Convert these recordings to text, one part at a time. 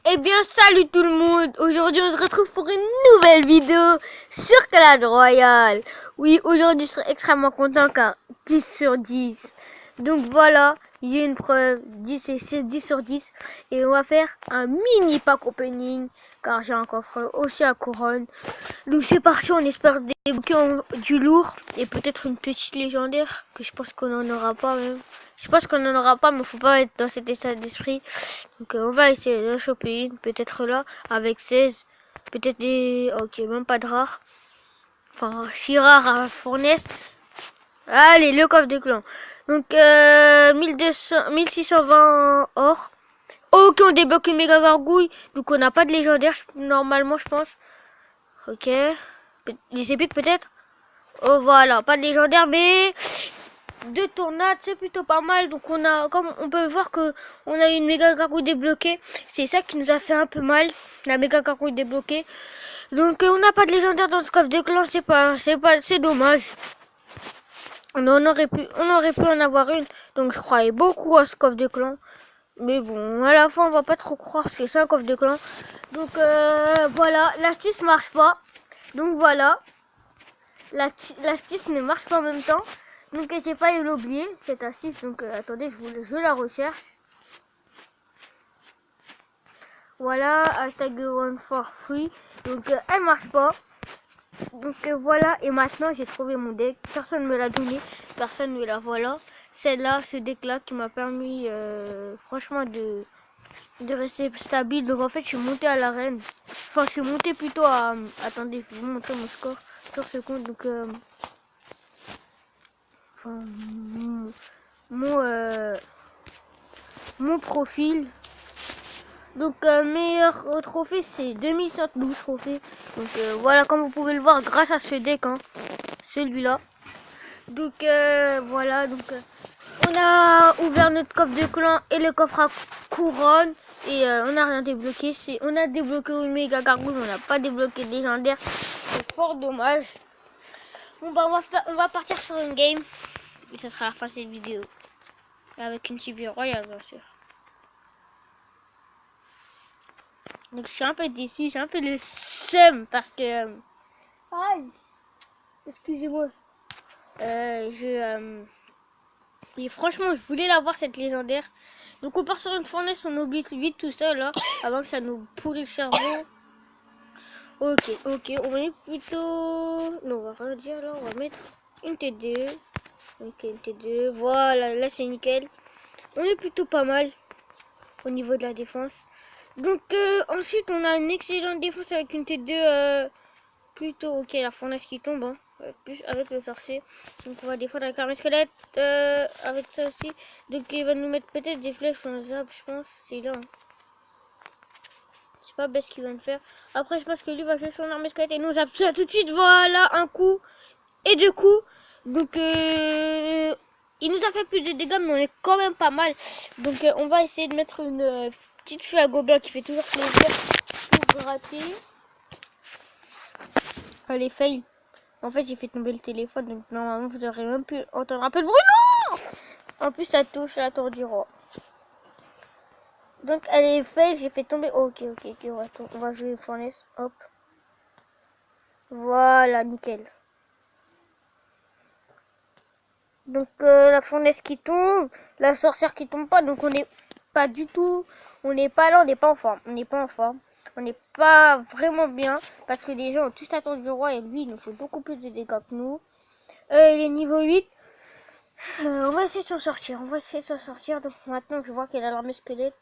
Eh bien, salut tout le monde. Aujourd'hui, on se retrouve pour une nouvelle vidéo sur Clash Royale. Oui, aujourd'hui, je serai extrêmement content car 10 sur 10. Donc voilà, j'ai une preuve, 10 et 10 sur 10. Et on va faire un mini pack opening car j'ai un coffre aussi à couronne. Donc c'est parti, on espère débloquer du lourd et peut-être une petite légendaire que je pense qu'on n'en aura pas même. Je pense qu'on n'en aura pas, mais faut pas être dans cet état d'esprit. Donc on va essayer de choper une, peut-être là, avec 16. Peut-être des... Ok, même pas de rare. Enfin, si rare à Fournaise. Allez, le coffre de clan. Donc 1200, 1620 or. Ok, on débloque une méga gargouille. Donc on n'a pas de légendaire, normalement, je pense. Ok. Les épiques peut-être. Oh voilà, pas de légendaire, mais... deux tornades, c'est plutôt pas mal. Donc on a, comme on peut voir que on a une méga gargouille débloquée. C'est ça qui nous a fait un peu mal, la méga gargouille débloquée. Donc on n'a pas de légendaire dans ce coffre de clan, c'est dommage. On aurait pu en avoir une. Donc je croyais beaucoup à ce coffre de clan. Mais bon, à la fin on va pas trop croire que c'est un coffre de clan. Donc voilà, l'astuce marche pas. Donc voilà, l'astuce ne marche pas en même temps. Donc j'ai failli l'oublier, cette astuce, donc attendez, je la recherche. Voilà, hashtag one for free. Donc elle marche pas. Donc voilà, et maintenant j'ai trouvé mon deck. Personne ne me l'a donné, personne ne la voilà. Celle-là, ce deck-là qui m'a permis franchement de rester stable. Donc en fait je suis monté à l'arène. Enfin je suis monté plutôt à... Attendez, je vais vous montrer mon score sur ce compte. Donc enfin, mon profil. Donc meilleur trophée c'est 2112 trophées. Donc voilà, comme vous pouvez le voir grâce à ce deck, hein, celui-là. Donc voilà, donc on a ouvert notre coffre de clan et le coffre à couronne. Et on n'a rien débloqué. On a débloqué une méga gargouille, on n'a pas débloqué des légendaires. C'est fort dommage. Bon bah on va partir sur une game. Et ça sera la fin de cette vidéo. Avec une TV royale bien sûr. Donc je suis un peu déçu, j'ai un peu le seum parce que... Aïe, excusez-moi. Mais franchement, je voulais l'avoir cette légendaire. Donc on part sur une fournaise, on oublie vite tout ça là, avant que ça nous pourrit le cerveau. Ok, on va mettre plutôt... Non, on va rien dire là, on va mettre une T2. Ok, une T2, voilà, là c'est nickel. On est plutôt pas mal au niveau de la défense. Donc ensuite on a une excellente défense avec une T2 plutôt ok, la fournaise qui tombe hein, plus avec le sorcier. Donc on va défendre avec l'armée squelette avec ça aussi. Donc il va nous mettre peut-être des flèches ou un zap, je pense. C'est là. Hein. C'est pas bête ce qu'il va me faire. Après je pense que lui va jouer son armée squelette et nous zap ça tout de suite. Voilà, un coup et deux coups. Donc il nous a fait plus de dégâts mais on est quand même pas mal. Donc on va essayer de mettre une petite feu à gobelin qui fait toujours plaisir pour gratter. Allez, fail. En fait, j'ai fait tomber le téléphone, donc normalement, vous aurez même pu entendre un peu de bruit. Non! En plus, ça touche la tour du roi. Donc, allez, fail, j'ai fait tomber. Ok, on va jouer fournaise. Hop. Voilà, nickel. Donc, la fournaise qui tombe, la sorcière qui tombe pas, donc on n'est pas du tout. On n'est pas là, on n'est pas en forme. On n'est pas vraiment bien parce que les gens ont tous la tour du roi et lui, il nous fait beaucoup plus de dégâts que nous. Il est niveau 8. On va essayer de s'en sortir. Donc maintenant que je vois qu'elle a l'armée squelette,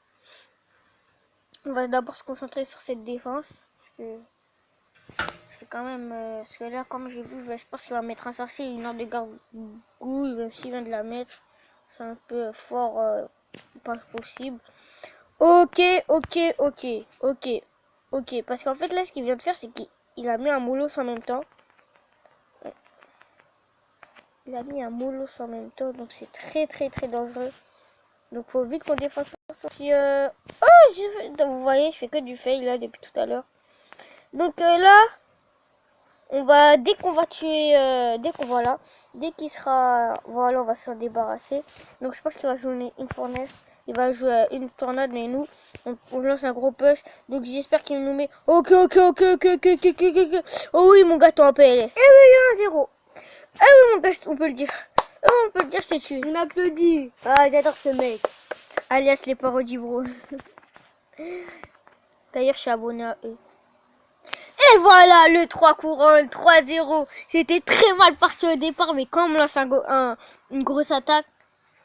on va d'abord se concentrer sur cette défense. Parce que c'est quand même... parce que là, comme j'ai vu, je pense qu'il va mettre un sorcier et une arme de gargouille, même s'il vient de la mettre. C'est un peu fort, pas possible. Ok. Parce qu'en fait, là, ce qu'il vient de faire, c'est qu'il a mis un moulos en même temps. Il a mis un moulos en même temps, donc c'est très dangereux. Donc faut vite qu'on défense. Vous voyez, je fais que du fail là depuis tout à l'heure. Donc là, dès qu'on va tuer, dès qu'il sera, voilà, on va s'en débarrasser. Donc je pense qu'il va jouer une fournaise il va jouer une tornade, mais nous, on lance un gros push. Donc j'espère qu'il nous met. Ok. Oh oui, mon gâteau en PLS. Eh oui, 1-0. Ah oui, mon gars, on peut le dire. On peut le dire, c'est tu. On applaudit. Ah, j'adore ce mec. Alias les parodies, bro. D'ailleurs, je suis abonné à eux. Et voilà, le 3 couronnes, 3-0. C'était très mal parti au départ, mais quand on me lance une grosse attaque,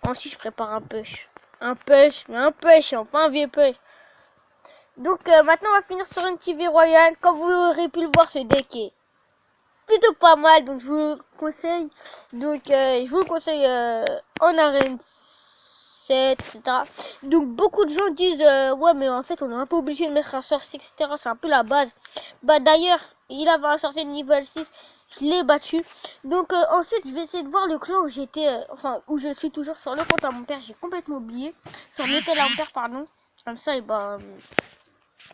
ensuite je prépare un push. Un push, enfin un vieux push. Donc maintenant, on va finir sur une TV royale. Comme vous aurez pu le voir, ce deck est plutôt pas mal, donc je vous le conseille. Donc je vous le conseille en arène 7, etc. Donc beaucoup de gens disent ouais, mais en fait on est un peu obligé de mettre un sorcier, etc. C'est un peu la base. Bah d'ailleurs, il avait un sorcier de niveau 6, je l'ai battu. Donc ensuite je vais essayer de voir le clan où j'étais, enfin où je suis toujours sur le compte à mon père. J'ai complètement oublié, sur Metal Ampère, pardon. Comme ça, et ben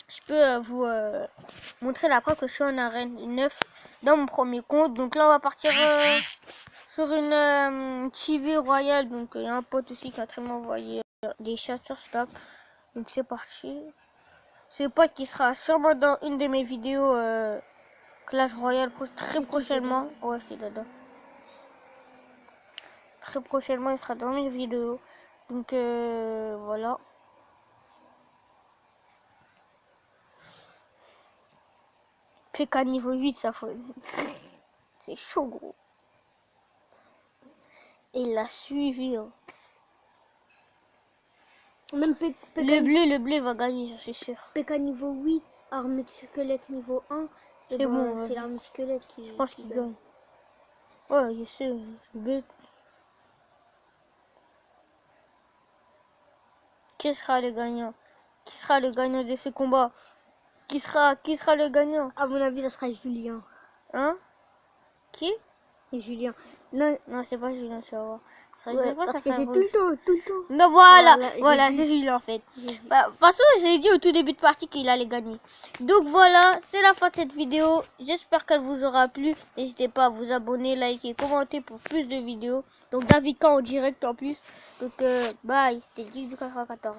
je peux vous montrer la preuve que je suis en arène 9 dans mon premier compte. Donc là on va partir sur une TV royale. Donc il y a un pote aussi qui a très envoyé des chasseurs snap. Donc c'est parti. Ce pote qui sera sûrement dans une de mes vidéos Clash Royale très prochainement. Ouais, c'est dedans. Très prochainement il sera dans mes vidéos. Donc voilà. PK niveau 8, ça faut. C'est chaud, gros. Et il l'a suivi. Hein. Même le bleu va gagner, je suis sûr. PK niveau 8, armée de squelette niveau 1. C'est bon. C'est l'armée de squelette qui. Je pense qu'il gagne. Ouais, je sais. Le Qui sera le gagnant? Qui sera le gagnant de ce combat? Qui sera le gagnant? À mon avis, ça sera Julien. Hein? Qui? Julien. Non, c'est pas Julien, tu vas voir. Ouais, parce que c'est tout le temps. Non, voilà, c'est Julien en fait. Bah, de toute façon, j'ai dit au tout début de partie qu'il allait gagner. Donc voilà, c'est la fin de cette vidéo. J'espère qu'elle vous aura plu. N'hésitez pas à vous abonner, liker, commenter pour plus de vidéos. Donc David Kahn en direct en plus. Donc bye, c'était Guy du 94.